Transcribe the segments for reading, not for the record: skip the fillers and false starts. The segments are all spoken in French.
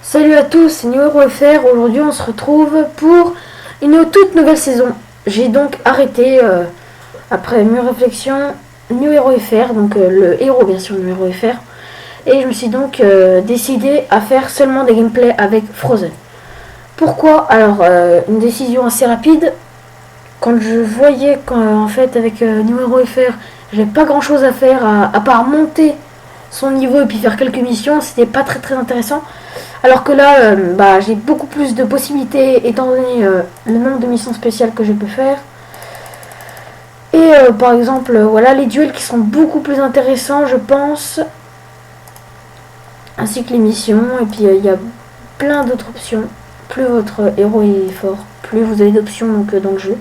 Salut à tous, c'est NewHeroFR. Aujourd'hui on se retrouve pour une toute nouvelle saison. J'ai donc arrêté, après mûre réflexion, NewHeroFR, donc le héros bien sûr NewHeroFR. Et je me suis donc décidé à faire seulement des gameplays avec Frozen. Pourquoi? Alors, une décision assez rapide. Quand je voyais qu'en fait avec NewHeroFR, j'avais pas grand chose à faire à part monter son niveau et puis faire quelques missions, c'était pas très intéressant. Alors que là, j'ai beaucoup plus de possibilités étant donné le nombre de missions spéciales que je peux faire. Et par exemple, voilà, les duels qui sont beaucoup plus intéressants, je pense. Ainsi que les missions. Et puis il y a plein d'autres options. Plus votre héros est fort, plus vous avez d'options dans le jeu.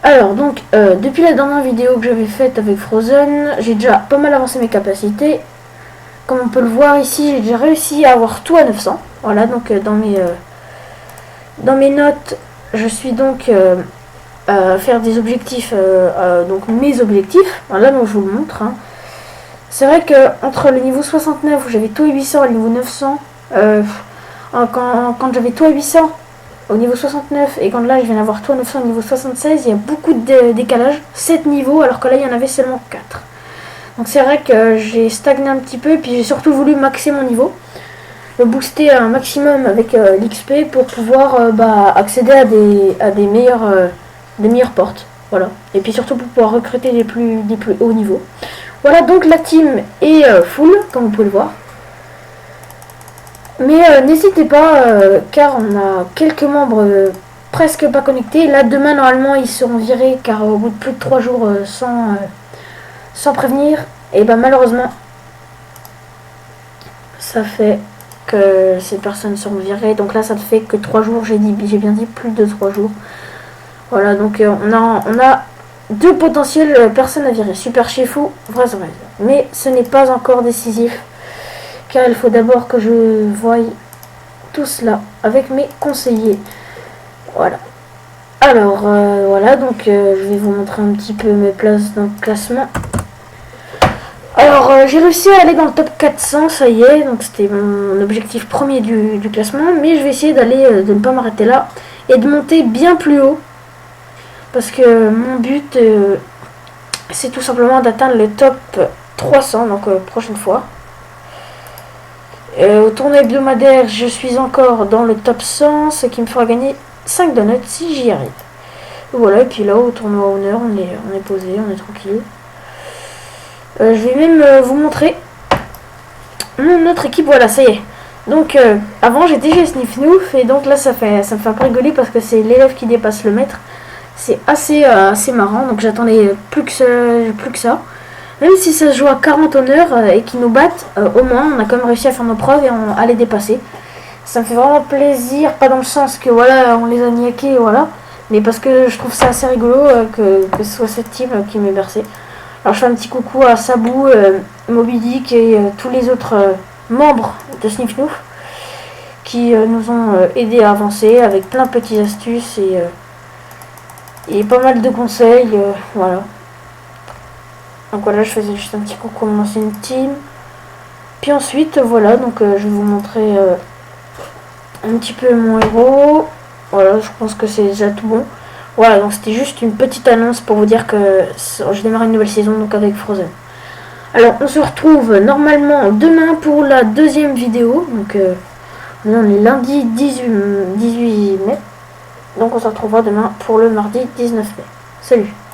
Alors donc, depuis la dernière vidéo que j'avais faite avec Frozen, j'ai déjà pas mal avancé mes capacités. Comme on peut le voir ici, j'ai déjà réussi à avoir tout à 900. Voilà, donc dans mes notes, je suis donc à faire des objectifs, donc mes objectifs. Voilà, donc je vous le montre. Hein. C'est vrai que entre le niveau 69 où j'avais tout à 800 et le niveau 900, quand j'avais tout à 800 au niveau 69 et quand là je viens d'avoir tout à 900 au niveau 76, il y a beaucoup de décalage, 7 niveaux alors que là il y en avait seulement 4. Donc c'est vrai que j'ai stagné un petit peu et puis j'ai surtout voulu maxer mon niveau, le booster un maximum avec l'XP pour pouvoir accéder à des meilleures portes. Voilà. Et puis surtout pour pouvoir recruter des plus hauts niveaux. Voilà, donc la team est full, comme vous pouvez le voir. Mais n'hésitez pas, car on a quelques membres presque pas connectés. Là, demain, normalement, ils seront virés, car au bout de plus de 3 jours sans prévenir, et malheureusement, ça fait que ces personnes seront virées. Donc là, ça ne fait que 3 jours, j'ai bien dit plus de 3 jours. Voilà, donc on a 2 potentielles personnes à virer. Super Chifu, vrai. Mais ce n'est pas encore décisif. Car il faut d'abord que je voie tout cela avec mes conseillers. Voilà. Alors, voilà, donc je vais vous montrer un petit peu mes places dans le classement. Alors, j'ai réussi à aller dans le top 400, ça y est, donc c'était mon objectif premier du classement. Mais je vais essayer de ne pas m'arrêter là et de monter bien plus haut. Parce que mon but, c'est tout simplement d'atteindre le top 300, donc prochaine fois. Au tournoi hebdomadaire, je suis encore dans le top 100, ce qui me fera gagner 5 donuts si j'y arrive. Voilà, et puis là, au tournoi honneur, on est posé, on est tranquille. Je vais même vous montrer mon autre équipe, voilà, ça y est. Donc, avant, j'étais chez Snifnouf, et donc là, ça me fait un peu rigoler parce que c'est l'élève qui dépasse le maître. C'est assez marrant, donc j'attendais plus que ça. Même si ça se joue à 40 honneurs et qu'ils nous battent, au moins on a quand même réussi à faire nos preuves et à les dépasser. Ça me fait vraiment plaisir, pas dans le sens que voilà, on les a niaqués, voilà, mais parce que je trouve ça assez rigolo que ce soit cette team qui m'ait bercé. Alors je fais un petit coucou à Sabou, Moby Dick et tous les autres membres de Snifnouf qui nous ont aidés à avancer avec plein de petites astuces et pas mal de conseils, voilà. Donc voilà, je faisais juste un petit coucou à mon ancienne team. Puis ensuite, voilà, donc je vais vous montrer un petit peu mon héros. Voilà, je pense que c'est déjà tout bon. Voilà, donc c'était juste une petite annonce pour vous dire que je démarre une nouvelle saison donc avec Frozen. Alors, on se retrouve normalement demain pour la deuxième vidéo. Donc, on est lundi 18 mai. Donc, on se retrouvera demain pour le mardi 19 mai. Salut!